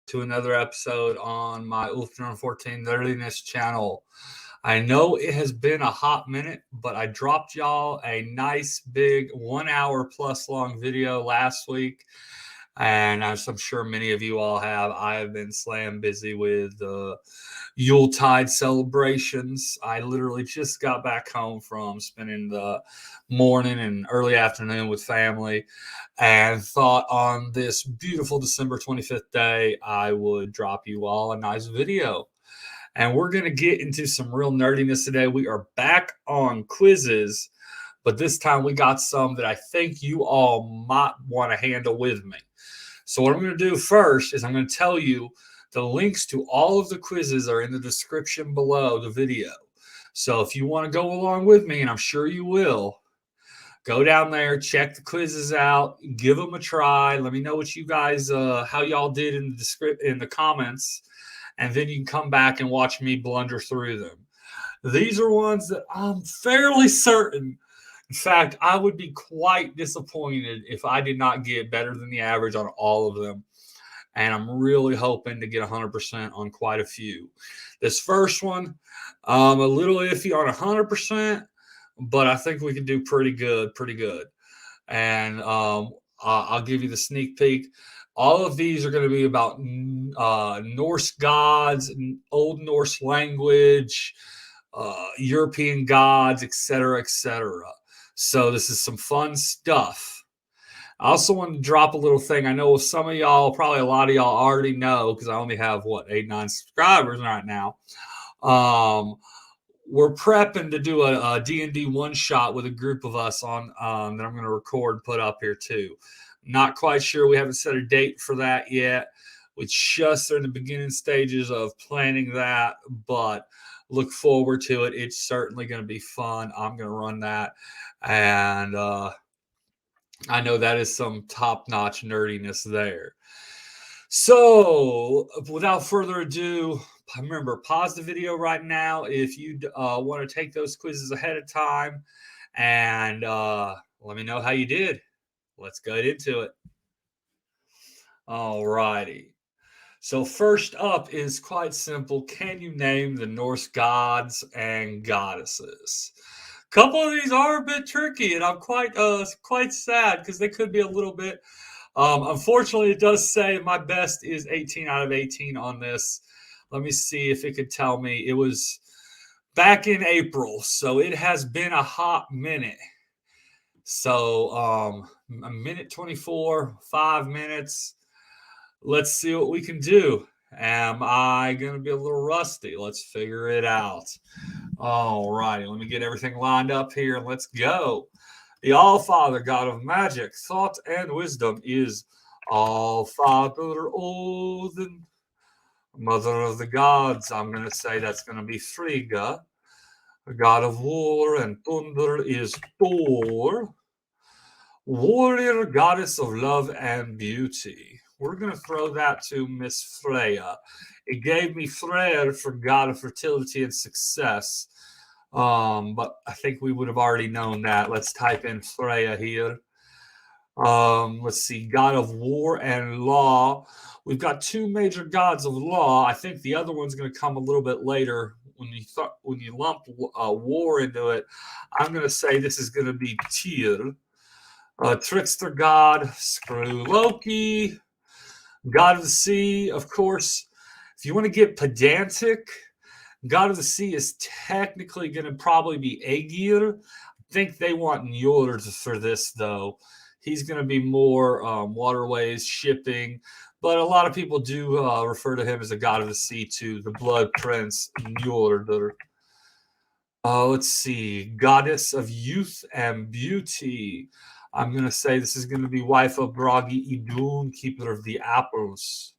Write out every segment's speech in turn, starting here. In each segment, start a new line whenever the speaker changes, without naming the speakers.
to another episode on my Ultron 14 Nerdiness channel. I know it has been a hot minute, but I dropped y'all a nice big 1 hour plus long video last week. And as I'm sure many of you all have, I have been slam busy with Yuletide celebrations. I literally just got back home from spending the morning and early afternoon with family and thought on this beautiful December 25th day, I would drop you all a nice video. And we're going to get into some real nerdiness today. We are back on quizzes, but this time we got some that I think you all might want to handle with me. So, what I'm going to do first is I'm going to tell you the links to all of the quizzes are in the description below the video. So, if you want to go along with me, and I'm sure you will, go down there, check the quizzes out, give them a try. Let me know what you guys, how y'all did in the comments, and then you can come back and watch me blunder through them. These are ones that I'm fairly certain. In fact, I would be quite disappointed if I did not get better than the average on all of them. And I'm really hoping to get 100% on quite a few. This first one, a little iffy on 100%, but I think we can do pretty good, pretty good. And I'll give you the sneak peek. All of these are going to be about Norse gods, Old Norse language, European gods, etc., etc. So this is some fun stuff. I also want to drop a little thing. I know some of y'all, probably a lot of y'all already know, because I only have, 8, 9 subscribers right now. We're prepping to do a D&D one-shot with a group of us on that I'm going to record and put up here too. Not quite sure. We haven't set a date for that yet. We just are in the beginning stages of planning that, but look forward to it. It's certainly going to be fun. I'm going to run that. And I know that is some top-notch nerdiness there. So, without further ado, remember, pause the video right now if you want to take those quizzes ahead of time, and let me know how you did. Let's get into it. All righty. So, first up is quite simple. Can you name the Norse gods and goddesses? A couple of these are a bit tricky, and I'm quite sad because they could be a little bit. Unfortunately, it does say my best is 18 out of 18 on this. Let me see if it could tell me. It was back in April, so it has been a hot minute. So a minute 24, 5 minutes. Let's see what we can do. Am I going to be a little rusty? Let's figure it out. All righty, let me get everything lined up here and let's go. The All-Father, God of magic, thought, and wisdom is All-Father Odin, Mother of the gods. I'm going to say that's going to be Frigga. The God of war and thunder is Thor. Warrior, goddess of love and beauty. We're going to throw that to Miss Freya. It gave me Freyr for God of fertility and success. But I think we would have already known that. Let's type in Freya here. Let's see, God of war and law. We've got two major gods of law. I think the other one's going to come a little bit later. When you lump war into it, I'm going to say this is going to be Tyr. Trickster god, screw Loki. God of the sea, of course. If you want to get pedantic, God of the Sea is technically going to probably be Aegir. I think they want Njord for this, though. He's going to be more waterways, shipping. But a lot of people do refer to him as the God of the Sea, too. The Blood Prince, Njord. Let's see. Goddess of Youth and Beauty. I'm going to say this is going to be wife of Bragi Idun, keeper of the apples.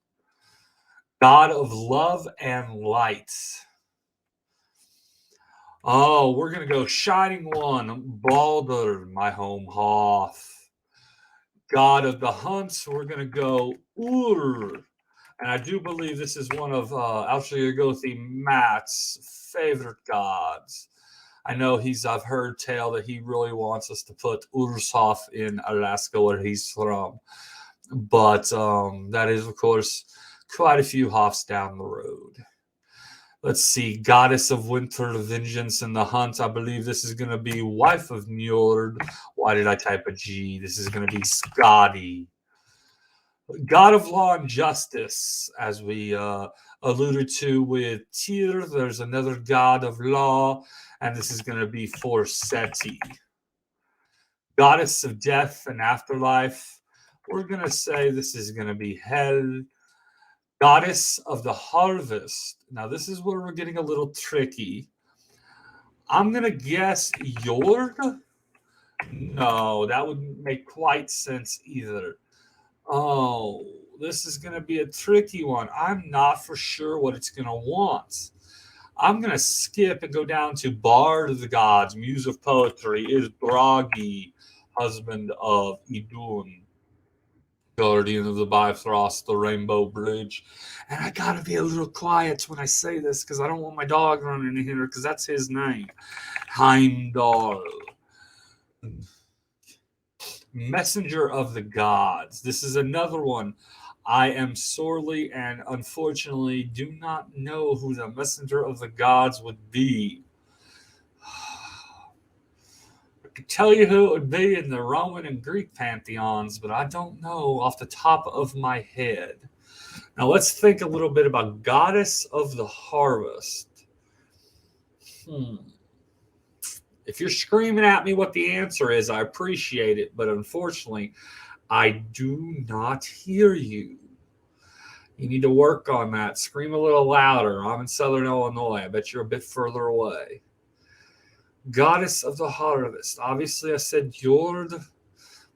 God of Love and Light. Oh, we're going to go Shining One, Baldur, my home Hoth. God of the Hunts, we're going to go Ur. And I do believe this is one of Alshir Matt's favorite gods. I know I've heard tell that he really wants us to put Urshof in Alaska where he's from. But that is, of course, quite a few hops down the road. Let's see, Goddess of Winter, Vengeance, and the Hunt. I believe this is going to be Wife of Njord. Why did I type a G? This is going to be Skadi. God of Law and Justice, as we alluded to with Tyr. There's another God of Law, and this is going to be Forseti. Goddess of Death and Afterlife. We're going to say this is going to be Hel. Goddess of the Harvest. Now, this is where we're getting a little tricky. I'm going to guess Jord. No, that wouldn't make quite sense either. Oh, this is going to be a tricky one. I'm not for sure what it's going to want. I'm going to skip and go down to Bard of the Gods, Muse of Poetry, is Bragi, husband of Idun, guardian of the Bifrost, the Rainbow Bridge. And I got to be a little quiet when I say this because I don't want my dog running in here because that's his name. Heimdall. Messenger of the Gods. This is another one. I am sorely and unfortunately do not know who the Messenger of the Gods would be. I could tell you who it would be in the Roman and Greek pantheons, but I don't know off the top of my head. Now let's think a little bit about Goddess of the Harvest. If you're screaming at me what the answer is, I appreciate it, but unfortunately, I do not hear you. You need to work on that. Scream a little louder. I'm in Southern Illinois. I bet you're a bit further away. Goddess of the Harvest. Obviously, I said Jord.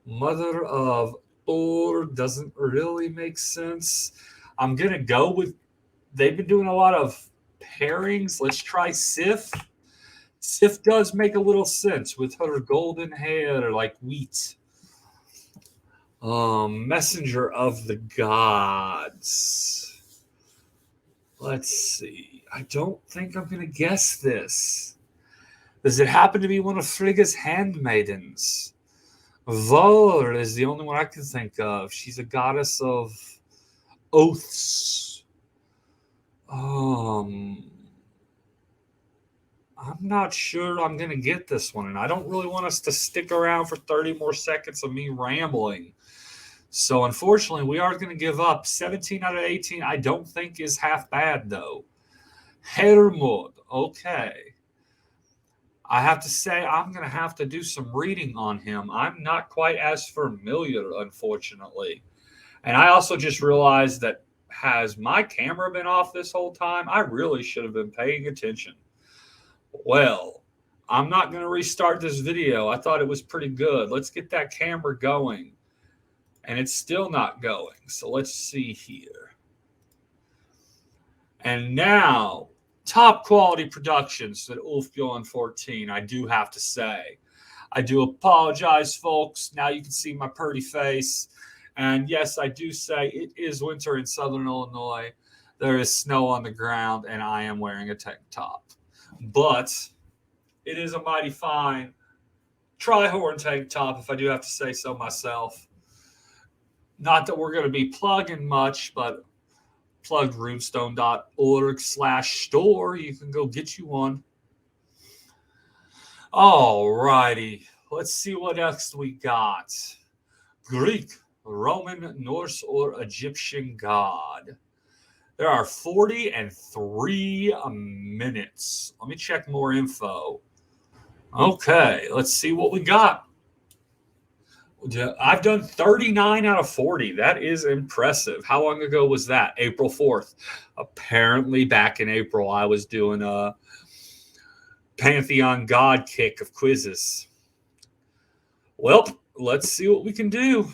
Mother of Thor doesn't really make sense. I'm going to go with, they've been doing a lot of pairings. Let's try Sif. Sif does make a little sense with her golden hair like wheat. Messenger of the Gods. Let's see. I don't think I'm going to guess this. Does it happen to be one of Frigga's handmaidens? Vör is the only one I can think of. She's a goddess of oaths. I'm not sure I'm going to get this one, and I don't really want us to stick around for 30 more seconds of me rambling. So, unfortunately, we are going to give up. 17 out of 18, I don't think is half bad, though. Hermod, okay. I have to say, I'm going to have to do some reading on him. I'm not quite as familiar, unfortunately. And I also just realized that has my camera been off this whole time? I really should have been paying attention. Well, I'm not going to restart this video. I thought it was pretty good. Let's get that camera going. And it's still not going. So let's see here. And now, top quality productions at Ulfbjorn 14, I do have to say. I do apologize, folks. Now you can see my pretty face. And yes, I do say it is winter in Southern Illinois. There is snow on the ground, and I am wearing a tank top. But it is a mighty fine tri-horn tank top, if I do have to say so myself. Not that we're going to be plugging much, but pluggrunestone.org/store. You can go get you one. All righty. Let's see what else we got. Greek, Roman, Norse, or Egyptian god. There are 43 minutes. Let me check more info. Okay, let's see what we got. I've done 39 out of 40. That is impressive. How long ago was that? April 4th. Apparently, back in April, I was doing a Pantheon God kick of quizzes. Well, let's see what we can do.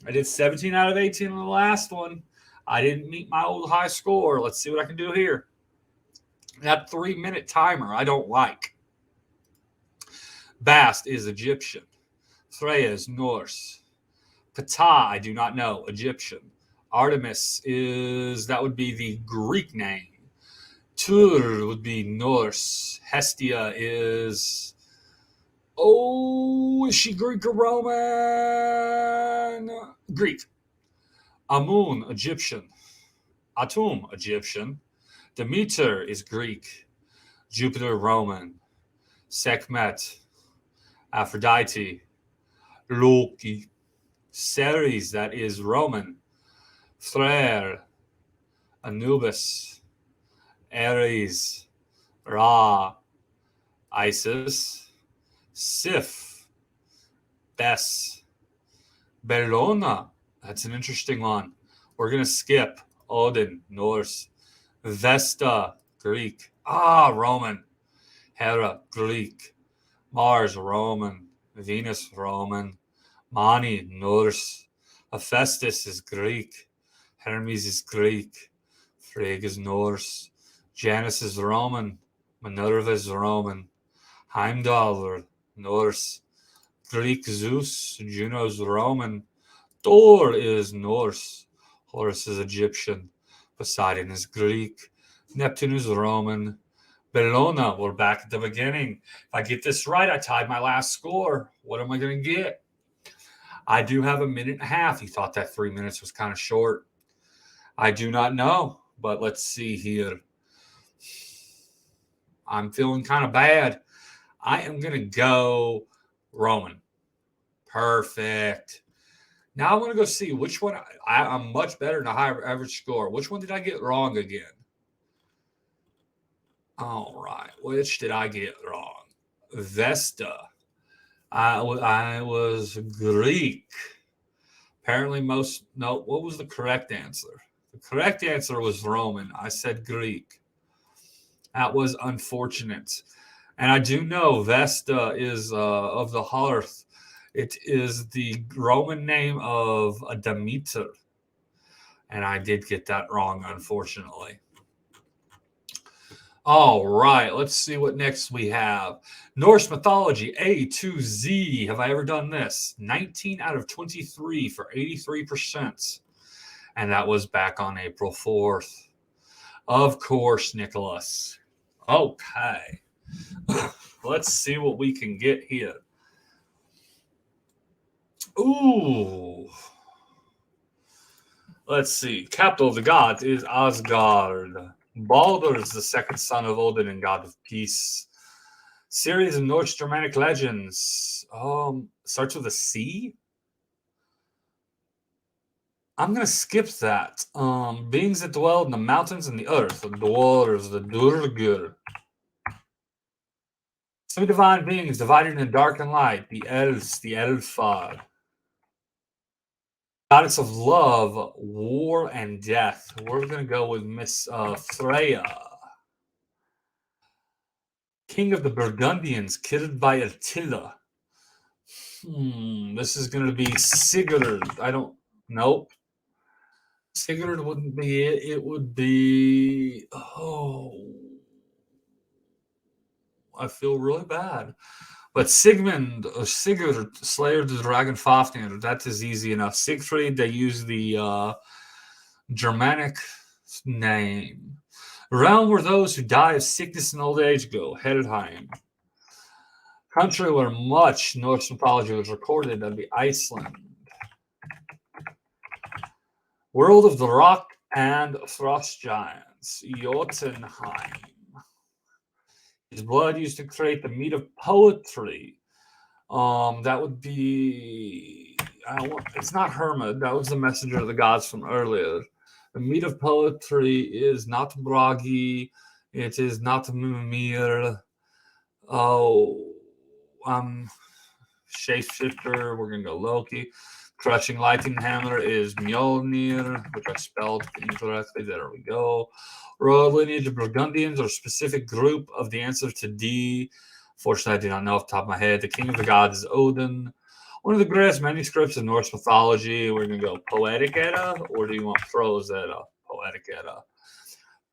I did 17 out of 18 on the last one. I didn't meet my old high score. Let's see what I can do here. That 3-minute timer I don't like. Bast is Egyptian. Freya is Norse. Ptah, I do not know, Egyptian. Artemis that would be the Greek name. Tyr would be Norse. Hestia is she Greek or Roman? Greek. Amun, Egyptian. Atum, Egyptian. Demeter is Greek. Jupiter, Roman. Sekhmet, Aphrodite. Loki, Ceres, that is Roman. Frere, Anubis. Ares, Ra, Isis. Sif, Bess. Bellona, that's an interesting one. We're going to skip Odin, Norse. Vesta, Greek. Roman. Hera, Greek. Mars, Roman. Venus, Roman. Mani, Norse. Hephaestus is Greek. Hermes is Greek. Frigg is Norse. Janus is Roman. Minerva is Roman. Heimdall, Norse. Greek Zeus. Juno is Roman. Thor is Norse. Horus is Egyptian. Poseidon is Greek. Neptune is Roman. Bellona, we're back at the beginning. If I get this right, I tied my last score. What am I going to get? I do have a minute and a half. You thought that 3 minutes was kind of short. I do not know, but let's see here. I'm feeling kind of bad. I am going to go Roman. Perfect. Now I'm going to go see which one. I'm much better than a higher average score. Which one did I get wrong again? All right. Which did I get wrong? Vesta. I was Greek. Apparently what was the correct answer? The correct answer was Roman. I said Greek. That was unfortunate. And I do know Vesta is of the hearth. It is the Roman name of Demeter. And I did get that wrong, unfortunately. All right, let's see what next we have. Norse mythology, A to Z. Have I ever done this? 19 out of 23 for 83%. And that was back on April 4th. Of course, Nicholas. Okay. Let's see what we can get here. Ooh. Let's see. Capital of the gods is Asgard. Baldur is the second son of Odin and god of peace. Series of Norse Germanic legends. Starts with a C? I'm going to skip that. Beings that dwell in the mountains and the earth. The dwarves, the Durgur. Semi-divine beings divided into dark and light. The elves, the Elfar. Goddess of love, war, and death. We're going to go with Miss Freya. King of the Burgundians, killed by Attila. This is going to be Sigurd. Nope. Sigurd wouldn't be it. It would be, I feel really bad. But Sigurd, Slayer the Dragon Fafnir, that is easy enough. Siegfried, they use the Germanic name. Realm where those who die of sickness and old age go, Helheim. Country where much Norse mythology was recorded, that'd be Iceland. World of the Rock and Frost Giants, Jotunheim. His blood used to create the meat of poetry. That would be. It's not Hermod. That was the messenger of the gods from earlier. The meat of poetry is not Bragi. It is not Mimir. Shapeshifter. We're gonna go Loki. Crushing Lightning Hammer is Mjolnir, which I spelled incorrectly. There we go. Royal lineage of Burgundians or specific group of the answer to D. Fortunately, I do not know off the top of my head. The king of the gods is Odin. One of the greatest manuscripts of Norse mythology. We're going to go Poetic Edda, or do you want Prose Edda? Poetic Edda.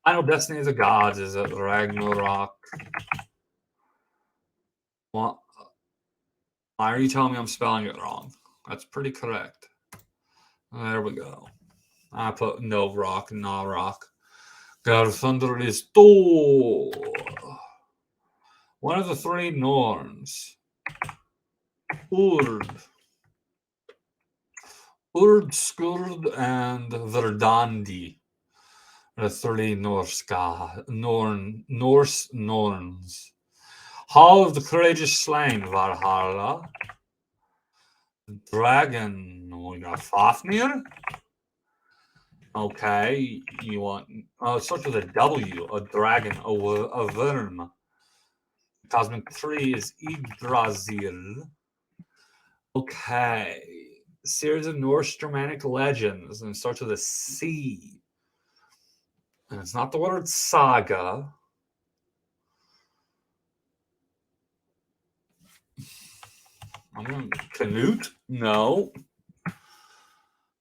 Final Destiny of the Gods is Ragnarok. Why are you telling me I'm spelling it wrong? That's pretty correct. There we go. I put no rock, no rock. God of Thunder is Thor. One of the three Norns. Urd, Skurd, and Verdandi. The three Norse Norns. Hall of the Courageous Slain, Valhalla. Dragon, we got Fafnir. Okay, you want, it starts with a W, a dragon, a worm. Cosmic 3 is Yggdrasil. Okay, series of Norse Germanic legends, and it starts with a C. And it's not the word saga. Canute? No.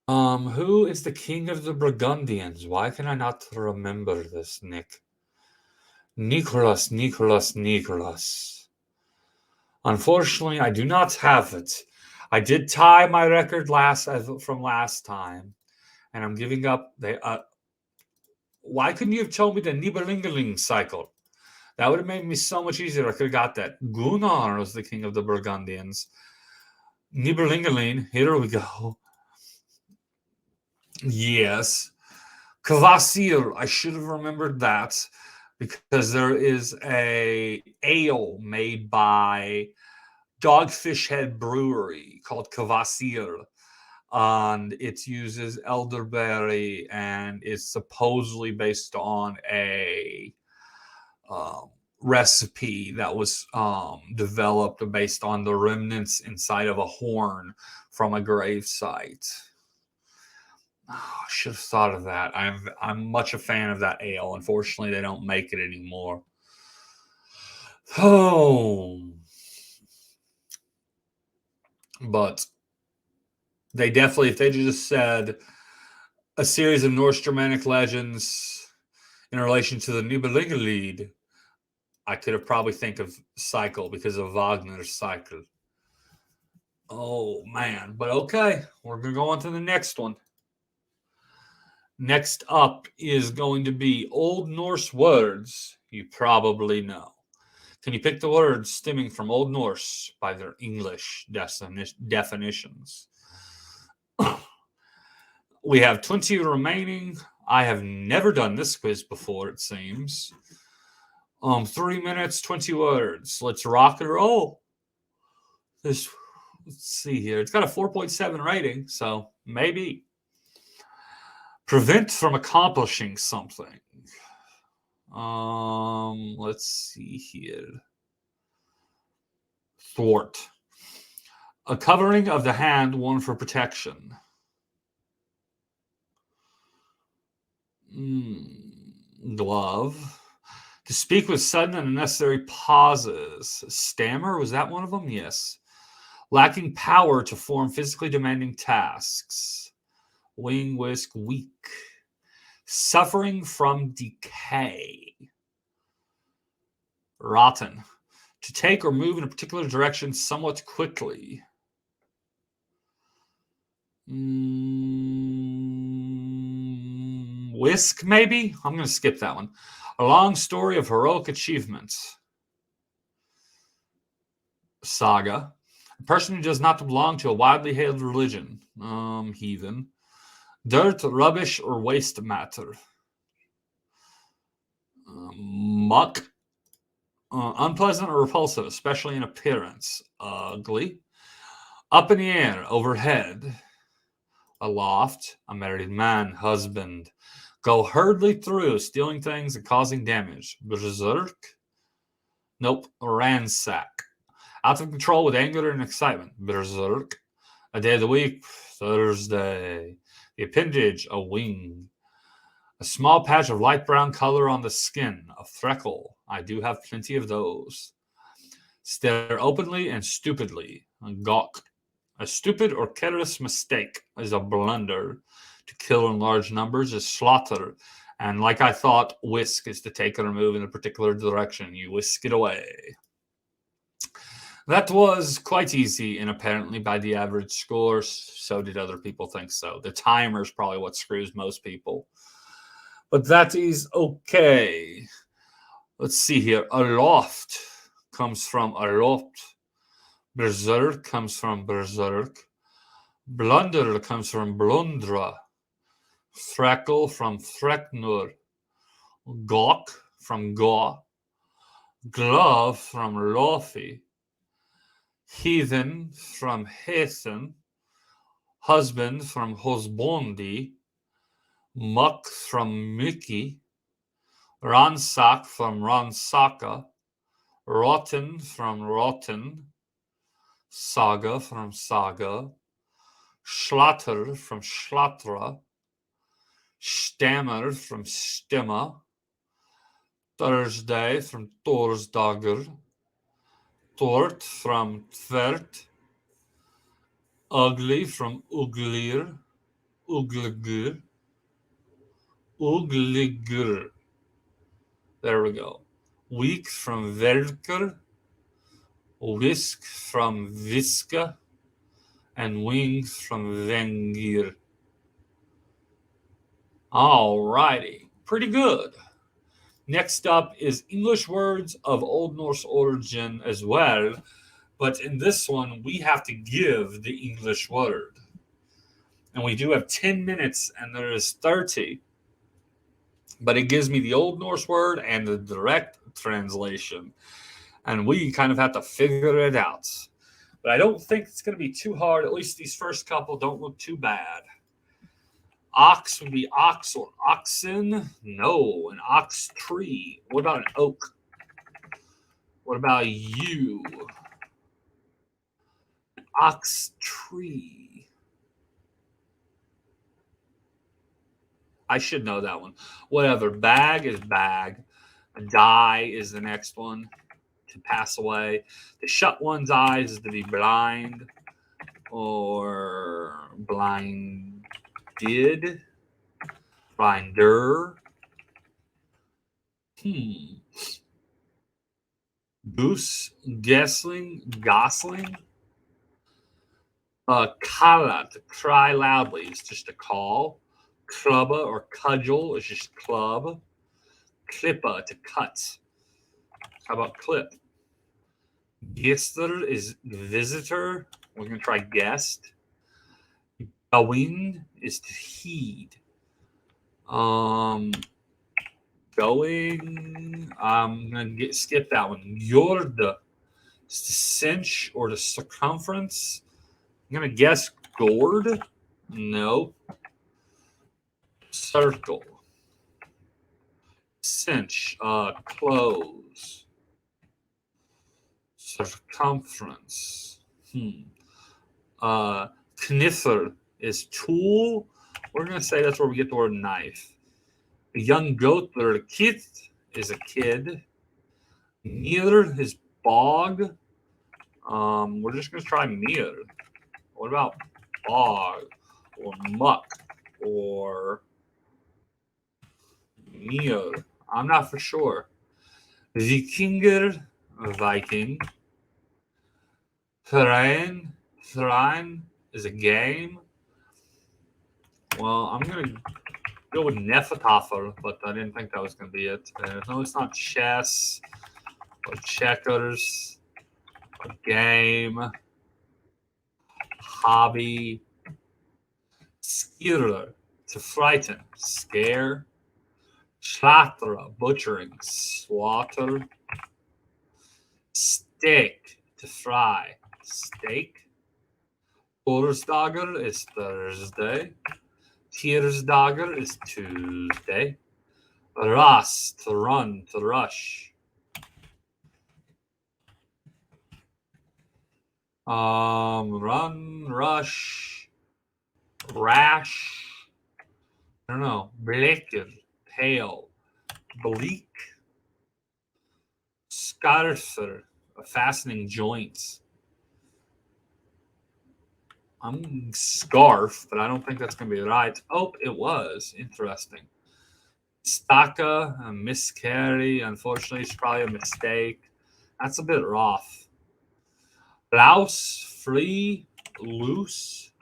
Who is the king of the Burgundians? Why can I not remember this, Nick? Nicholas. Unfortunately, I do not have it. I did tie my record from last time, and I'm giving up. Why couldn't you have told me the Nibelungenlied cycle? That would have made me so much easier. I could have got that. Gunnar was the king of the Burgundians. Nibelungenlied, here we go. Yes. Kvasir, I should have remembered that because there is a ale made by Dogfish Head Brewery called Kvasir, and it uses elderberry, and it's supposedly based on a recipe that was developed based on the remnants inside of a horn from a grave site. Oh, I should have thought of that. I'm much a fan of that ale. Unfortunately, they don't make it anymore. Oh, but they definitely, if they just said a series of Norse Germanic legends in relation to the Nibelungenlied, I could have probably think of cycle because of Wagner's cycle. Oh man, but okay, we're gonna go on to the next one. Next up is going to be Old Norse words you probably know. Can you pick the words stemming from Old Norse by their English definitions? We have 20 remaining. I have never done this quiz before, it seems. 3 minutes, 20 words. Let's rock and roll. Let's see here. It's got a 4.7 rating, so maybe. Prevent from accomplishing something. Let's see here. Thwart. A covering of the hand worn for protection. Glove. To speak with sudden and unnecessary pauses. Stammer, was that one of them? Yes. Lacking power to form physically demanding tasks. Wing, whisk, weak. Suffering from decay. Rotten. To take or move in a particular direction somewhat quickly. Whisk, maybe? I'm going to skip that one. A long story of heroic achievements. Saga. A person who does not belong to a widely hailed religion. Heathen. Dirt, rubbish, or waste matter. Muck. Unpleasant or repulsive, especially in appearance. Ugly. Up in the air, overhead. Aloft. A married man, husband. Go hurriedly through, stealing things and causing damage. Berserk. Nope. Ransack. Out of control with anger and excitement. Berserk. A day of the week. Thursday. The appendage, a wing. A small patch of light brown color on the skin, a freckle. I do have plenty of those. Stare openly and stupidly. A gawk. A stupid or careless mistake is a blunder. To kill in large numbers is slaughter. And like I thought, whisk is to take or move in a particular direction. You whisk it away. That was quite easy, and apparently by the average scores, so did other people think so. The timer is probably what screws most people. But that is okay. Let's see here. Aloft comes from aloft. Berserk comes from berserk. Blunder comes from blundra. Freckle from Threcknur. Gawk from gaw, glove from lofi, heathen from heathen, husband from husbondi, muck from Mickey, ransack from ransaka, rotten from rotten, saga from saga, schlatter from schlatra, stammer from stemma, Thursday from torsdager, tort from tvert, ugly from uglier, ugliger, ugliger. There we go. Weak from werker, whisk from viska, and wings from vengir. Alrighty, pretty good. Next up is English words of Old Norse origin as well, but in this one we have to give the English word. And we do have 10 minutes and there is 30, but it gives me the Old Norse word and the direct translation. And we kind of have to figure it out. But I don't think it's going to be too hard. At least these first couple don't look too bad. Ox would be ox or oxen. No, an ox tree. What about an oak? What about you? Ox tree. I should know that one. Whatever. Bag is bag. Die is the next one. To pass away. To shut one's eyes is to be blind or blinded. Blinder. Goose, gosling. Kala, to cry loudly, is just a call. Klubba or cudgel is just club. Klippa, to cut. How about clip? Gister is visitor. We're going to try guest. Going is to heed. Going. I'm going to skip that one. Jorda is to cinch or to circumference. I'm going to guess gourd. No. Circle. Cinch. Close. Circumference. Knither is tool. We're going to say that's where we get the word knife. A young goat, or kith, is a kid. Neither is bog. We're just going to try neither. What about bog or muck or neither? I'm not for sure. Vikinger, Viking. Thrain is a game. Well, I'm going to go with Nefertafel, but I didn't think that was going to be it. No, it's not chess or checkers or game. Hobby. Skirler, to frighten, scare. Slatra, butchering, slaughter. Steak, to fry, steak. Torsdager is Thursday. Tirsdager is Tuesday. Ras, to run, to rush. Run, rush, rash. I don't know. Bleker, pale. Bleak. Scarfer, fastening joints. I'm scarf, but I don't think that's going to be right. Oh, it was. Interesting. Staka, a miscarry. Unfortunately, it's probably a mistake. That's a bit rough. Blouse, free, loose.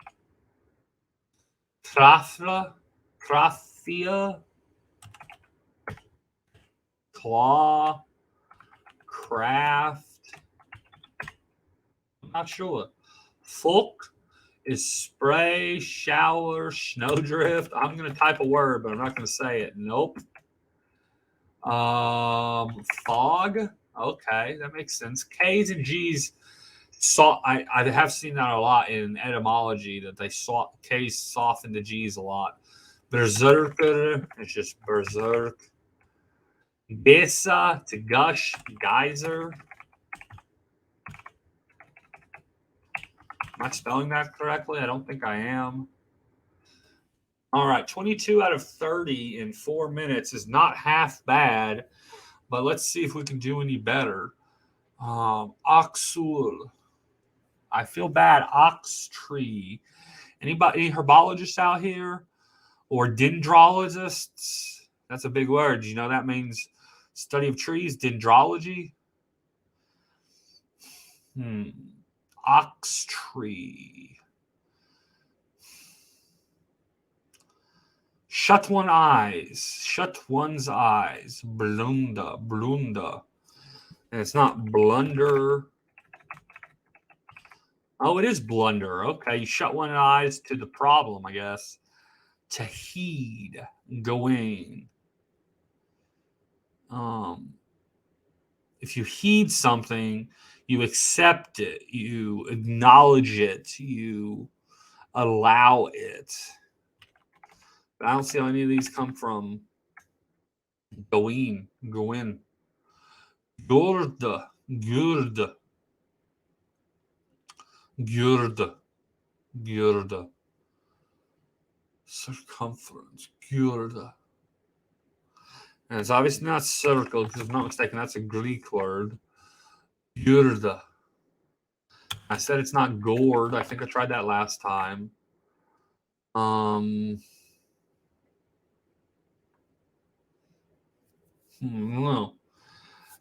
Krafla, krafia. Claw, craft. I'm not sure. Folk is spray, shower, snowdrift. I'm going to type a word, but I'm not going to say it. Nope. Fog. Okay, that makes sense. K's and G's. I have seen that a lot in etymology that they saw K's soften the G's a lot. Berserker. It's just berserk. Besa to gush. Geyser. Am I spelling that correctly? I don't think I am. All right, 22 out of 30 in 4 minutes is not half bad, but let's see if we can do any better. Oxul. I feel bad. Ox tree. Any herbologists out here or dendrologists? That's a big word. You know that means study of trees, dendrology. Ox tree. Shut one's eyes. Shut one's eyes. Blunda. And it's not blunder. Oh, it is blunder. Okay, you shut one's eyes to the problem, I guess. To heed. Going. If you heed something, you accept it, you acknowledge it, you allow it. But I don't see how any of these come from go in. Gurd. Circumference. Gurd. And it's obviously not circle, because if I'm not mistaken, that's a Greek word. Gurd. I said it's not gourd. I think I tried that last time. No.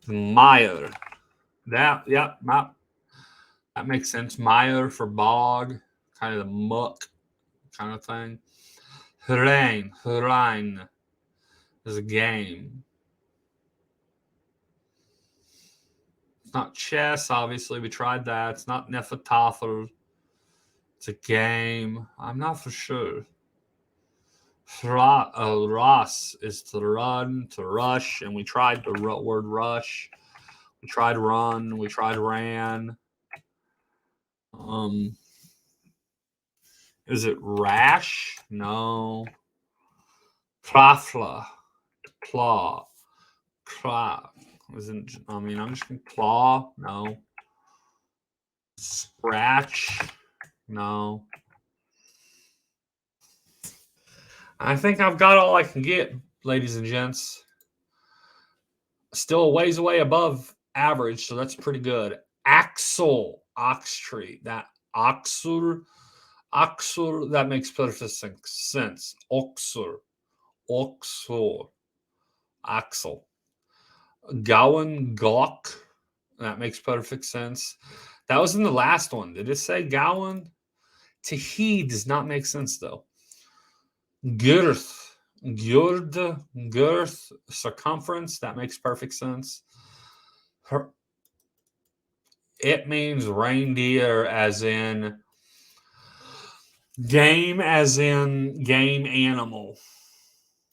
Mire. That makes sense. Mire for bog, kind of the muck kind of thing. Hrein is a game. It's not chess, obviously. We tried that. It's not Nefertafel. It's a game. I'm not for sure. Ross is to run, to rush, and we tried the word rush. We tried run. We tried ran. Is it rash? No. Krafla. Claw. Claw. Isn't, I'm just going to claw. No. Scratch. No. I think I've got all I can get, ladies and gents. Still a ways away above average, so that's pretty good. Axle. Ox tree. That oxur. Oxur, that makes perfect sense. Oxur. Axel. Gowan Gawk. That makes perfect sense. That was in the last one. Did it say Gowan? To heed does not make sense, though. Girth. Girth. Circumference. That makes perfect sense. It means reindeer as in game animal.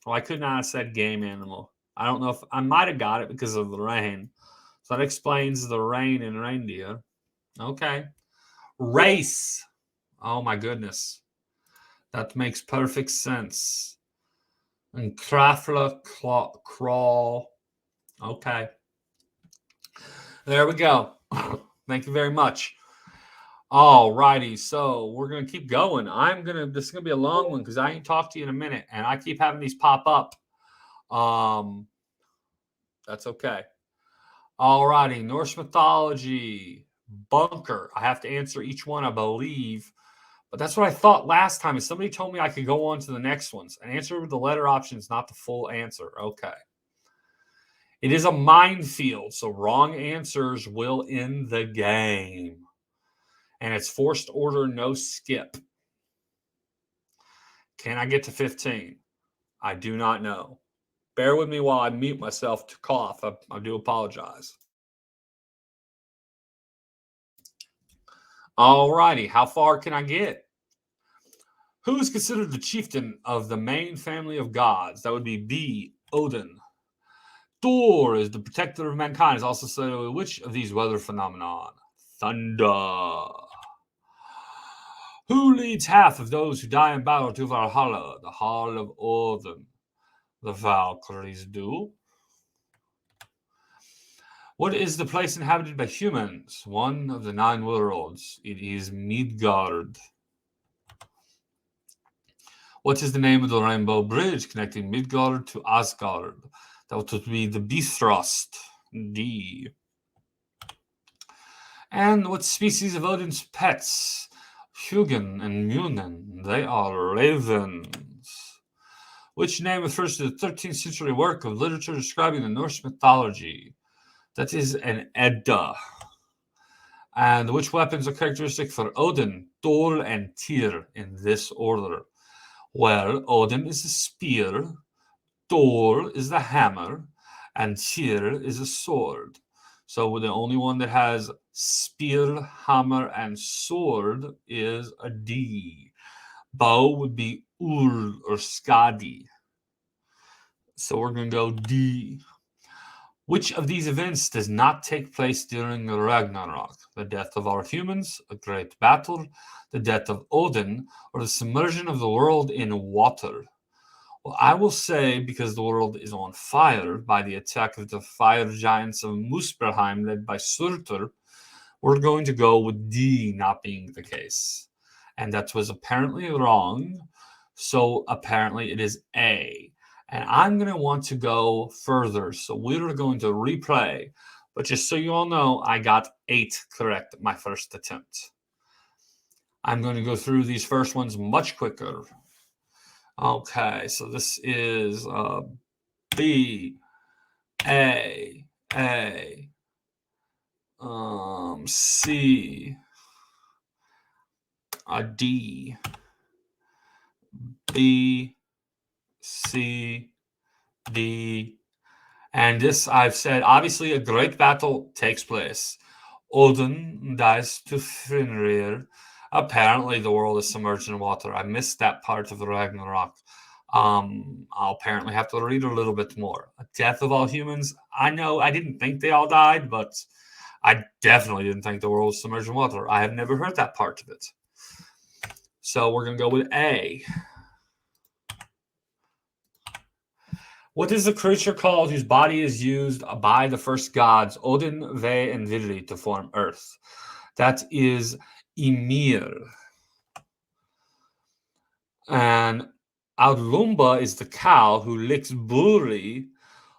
Well, I could not have said game animal. I don't know if I might have got it because of the rain. So that explains the rain in reindeer. Okay. Race. Oh my goodness. That makes perfect sense. And Krafla crawl. Okay. There we go. Thank you very much. All righty. So we're going to keep going. This is going to be a long one because I ain't talked to you in a minute and I keep having these pop up. That's okay. All righty. Norse mythology. Bunker. I have to answer each one, I believe. But that's what I thought last time. Is somebody told me I could go on to the next ones. An answer with the letter options, not the full answer. Okay. It is a minefield, so wrong answers will end the game. And it's forced order, no skip. Can I get to 15? I do not know. Bear with me while I mute myself to cough. I do apologize. All righty. How far can I get? Who is considered the chieftain of the main family of gods? That would be B, Odin. Thor is the protector of mankind. Is also said with which of these weather phenomenon? Thunder. Who leads half of those who die in battle to Valhalla, the Hall of Odin? The Valkyries do. What is the place inhabited by humans? One of the 9 worlds. It is Midgard. What is the name of the rainbow bridge connecting Midgard to Asgard? That would be the Bifrost. D. And what species of Odin's pets? Hugin and Munin. They are ravens. Which name refers to the 13th century work of literature describing the Norse mythology? That is an Edda. And which weapons are characteristic for Odin, Thor, and Tyr in this order? Well, Odin is a spear, Thor is the hammer, and Tyr is a sword. So the only one that has spear, hammer, and sword is a D. Bow would be Ur or Skadi. So we're going to go D. Which of these events does not take place during the Ragnarok? The death of our humans, a great battle, the death of Odin, or the submersion of the world in water? Well, I will say, because the world is on fire by the attack of the fire giants of Muspelheim led by Surtur, we're going to go with D not being the case. And that was apparently wrong. So apparently it is A. And I'm going to want to go further. So we're going to replay. But just so you all know, I got 8 correct my first attempt. I'm going to go through these first ones much quicker. Okay, so this is B, A, C, D, B, C, D, and this I've said, obviously a great battle takes place. Odin dies to Fenrir. Apparently the world is submerged in water. I missed that part of the Ragnarok. I'll apparently have to read a little bit more. A death of all humans. I know I didn't think they all died, but I definitely didn't think the world was submerged in water. I have never heard that part of it. So we're going to go with A. What is the creature called whose body is used by the first gods, Odin, Ve, and Vili, to form Earth? That is Ymir. And Audlumba is the cow who licks Buri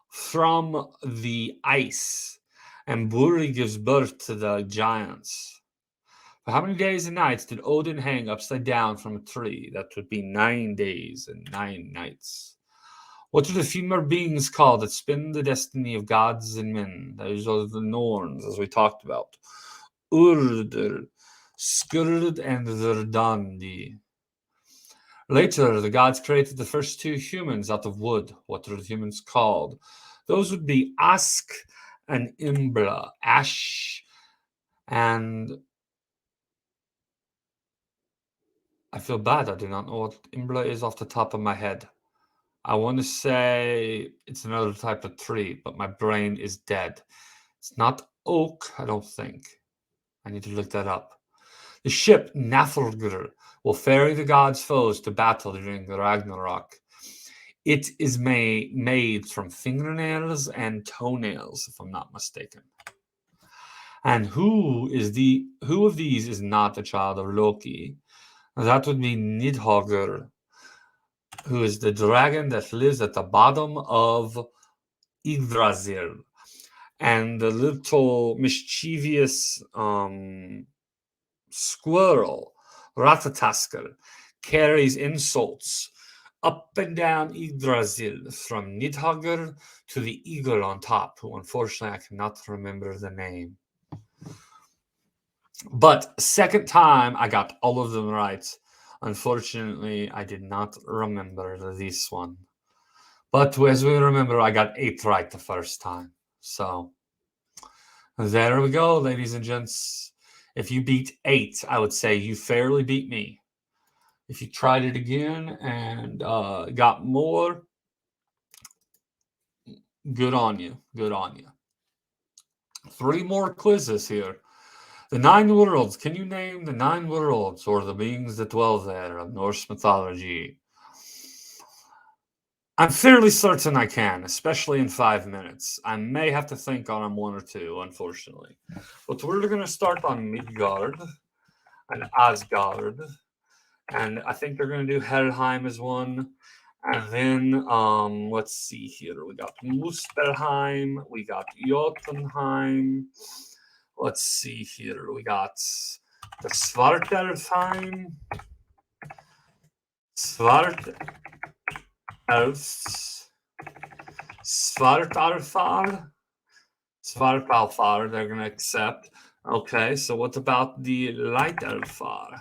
from the ice. And Buri gives birth to the giants. For how many days and nights did Odin hang upside down from a tree? That would be 9 days and 9 nights. What are the female beings called that spin the destiny of gods and men? Those are the Norns, as we talked about. Urd, Skurd, and Verdandi. Later, the gods created the first 2 humans out of wood. What are the humans called? Those would be Ask and Imbla. Ash and... I feel bad. I do not know what Imbla is off the top of my head. I want to say it's another type of tree, but my brain is dead. It's not oak, I don't think. I need to look that up. The ship Naflgr will ferry the gods' foes to battle during the Ragnarok. It is made from fingernails and toenails, if I'm not mistaken. And who of these is not a child of Loki? That would be Nidhogger, who is the dragon that lives at the bottom of Yggdrasil. And the little mischievous squirrel, Ratatoskr, carries insults up and down Yggdrasil from Nidhogger to the eagle on top, who unfortunately I cannot remember the name. But second time, I got all of them right. Unfortunately, I did not remember this one. But as we remember, I got 8 right the first time. So there we go, ladies and gents. If you beat 8, I would say you fairly beat me. If you tried it again and got more, Good on you. Good on you. 3 more quizzes here. The 9 worlds. Can you name the 9 worlds or the beings that dwell there of Norse mythology? I'm fairly certain I can, especially in 5 minutes. I may have to think on 1 or 2, unfortunately. But we're going to start on Midgard and Asgard. And I think they're going to do Helheim as one. And then, let's see here. We got Muspelheim. We got Jotunheim. Let's see here. We got the Svartalfheim. Svartalfar, they're going to accept. Okay, so what about the Lightelfar?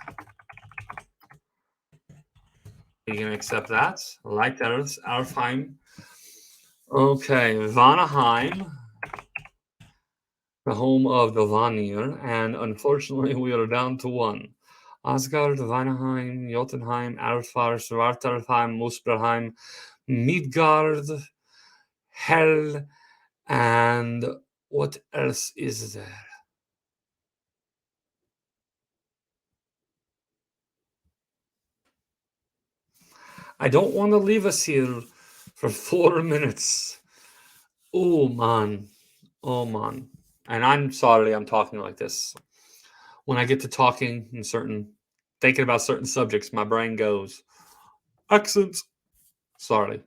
You can accept that. Lightelfheim. Okay, Vanaheim, the home of the Vanir, and unfortunately we are down to 1. Asgard, Vanaheim, Jotunheim, Alfar, Svartalfheim, Muspelheim, Midgard, Hel, and what else is there? I don't want to leave us here for 4 minutes. Oh, man. Oh, man. And I'm sorry I'm talking like this. When I get to talking thinking about certain subjects, my brain goes, accents. Sorry.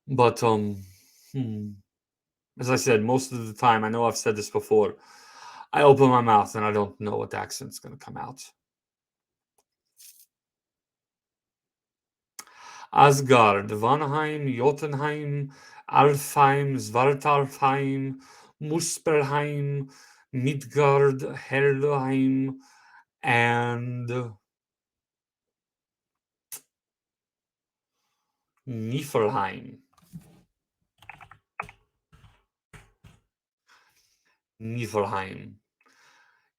But, as I said, most of the time, I know I've said this before, I open my mouth and I don't know what accent's going to come out. Asgard, Vanaheim, Jotunheim, Alfheim, Svartalfheim, Muspelheim, Midgard, Helheim, and Niflheim. Niflheim.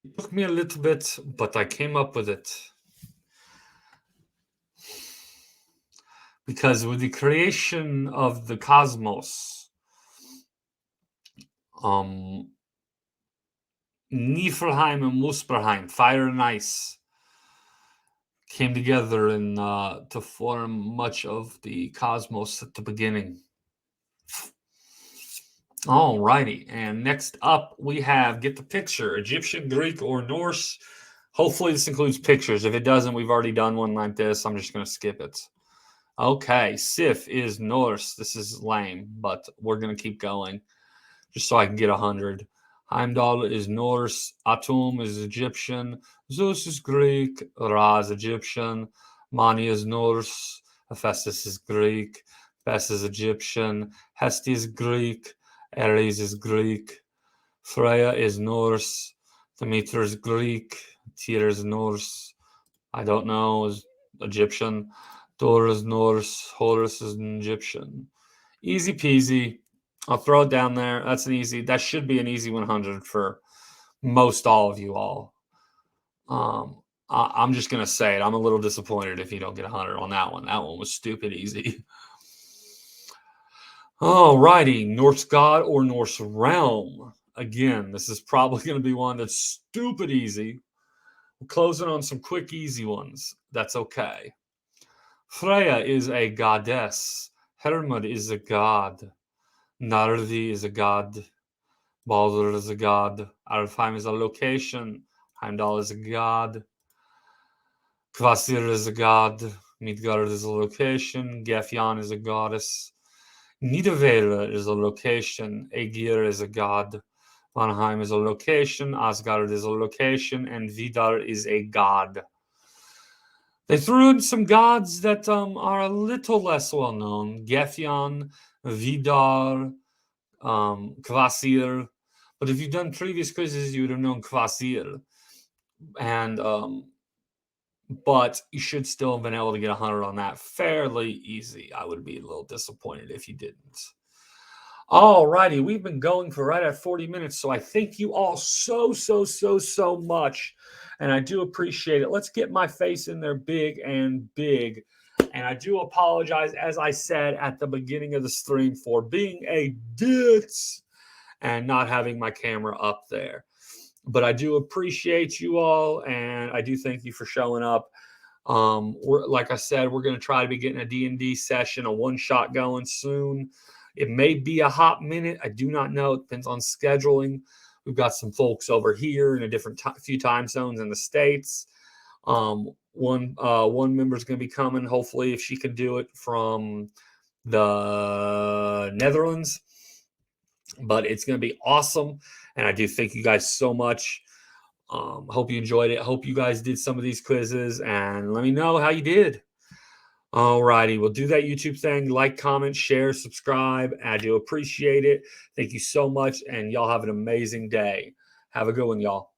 It took me a little bit, but I came up with it. Because with the creation of the cosmos, Niflheim and Muspelheim, fire and ice, came together and to form much of the cosmos at the beginning. Alrighty, and next up we have, get the picture, Egyptian, Greek, or Norse. Hopefully this includes pictures. If it doesn't, we've already done one like this. I'm just going to skip it. Okay, Sif is Norse. This is lame, but we're going to keep going just so I can get 100. Heimdall is Norse. Atum is Egyptian. Zeus is Greek. Ra is Egyptian. Mani is Norse. Hephaestus is Greek. Bes is Egyptian. Hesti is Greek. Ares is Greek. Freya is Norse. Demeter is Greek. Tyr is Norse. I don't know, is Egyptian. Thor is Norse. Horus is an Egyptian. Easy peasy. I'll throw it down there. That should be an easy 100 for most all of you all. I'm just going to say it. I'm a little disappointed if you don't get 100 on that one. That one was stupid easy. Alrighty, Norse god or Norse realm. Again, this is probably going to be one that's stupid easy. We're closing on some quick, easy ones. That's okay. Freya is a goddess. Hermod is a god. Nardi is a god. Baldur is a god. Alfheim is a location. Heimdall is a god. Kvasir is a god. Midgard is a location. Gefjan is a goddess. Nidavellir is a location. Aegir is a god. Vanheim is a location. Asgard is a location. And Vidar is a god. They threw in some gods that are a little less well known. Gefjan, Vidar, Kvasir. But if you've done previous quizzes, you would have known Kvasir. And but you should still have been able to get 100 on that fairly easy. I would be a little disappointed if you didn't. All righty, we've been going for right at 40 minutes, so I thank you all so much, and I do appreciate it. Let's get my face in there big and big And I do apologize, as I said at the beginning of the stream, for being a ditz and not having my camera up there. But I do appreciate you all, and I do thank you for showing up. Like I said, we're going to try to be getting a D&D session, a one-shot going soon. It may be a hot minute. I do not know. It depends on scheduling. We've got some folks over here in a different few time zones in the States. One member is going to be coming, hopefully, if she can do it, from the Netherlands. But it's going to be awesome, and I do thank you guys so much. Hope you enjoyed it. Hope you guys did some of these quizzes, and let me know how you did. All righty, we'll do that YouTube thing. Like, comment, share, subscribe. I do appreciate it. Thank you so much, and y'all have an amazing day. Have a good one, y'all.